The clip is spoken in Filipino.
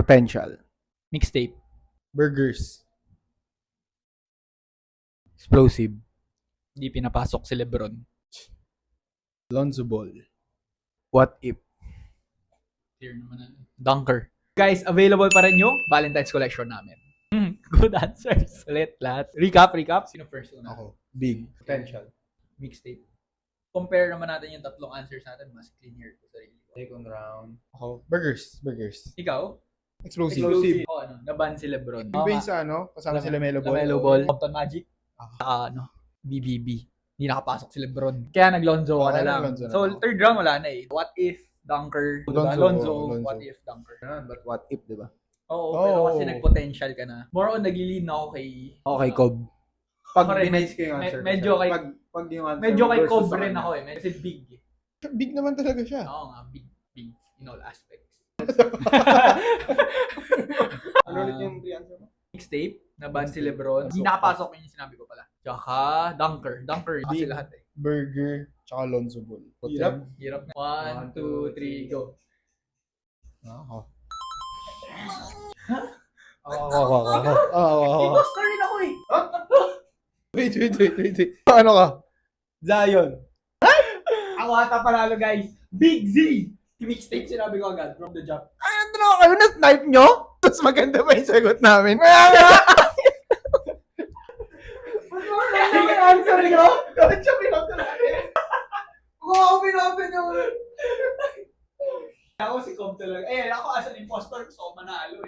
Potential. Mixtape. Burgers. Explosive. Hindi pinapasok si Lebron. Lonzo Ball. What if? Clear naman. Dunker. Guys, available pa rin yung Valentine's collection namin. Good answers. Ulit lahat. Recap. Sino first una? Ako. Big. Potential. Mixtape. Compare naman natin yung tatlong answers natin. Mas clear ko sarili ko. Second round. Ako. Burgers. Ikaw? Explosive. O ano, naban si Lebron. Yung ba yung sa ano? Kasama sila Melo Ball. Melo Ball. Compton Magic. BBB. Hindi nakapasok si Lebron. Kaya naglonzo ka na lang. naglonzo na So, ako. third round wala na eh. What if Dunker? Lonzo. What if Dunker? But what if, di ba? Oo, pero kasi nag-potential ka na. More on, nagilin na ako kay... Okay, Cobb. Pag Correct. denies ko yung answer. Medyo kay... Pag yung answer. Medyo kay versus Cobb sa rin kanya. ako eh. Kasi big eh. Big naman talaga siya. Oo nga, big in all aspects. Ano ulit yung three answer mo? Mixtape, naban si Lebron. Hindi nakapasok yung sinabi ko pala. Tsaka, Dunker. Kasi Big. lahat eh. Burger. Tsaka Lonzo Ball. Hirap na. 1, 2, 3, go. Ako. Imposter rin ako eh. Wait. Ano ka? Zion. Ako ata panalo guys. Big Z! Mixtape sinabi ko agad from the jump. Ano kayo? Na-snipe nyo? Tapos maganda pa yung sagot namin. Ano yung answer nyo? Bakit siya pinapta natin? Oo, pinopen nyo. Ako si Cobb talaga. Ako as an imposter, gusto ko manalo eh.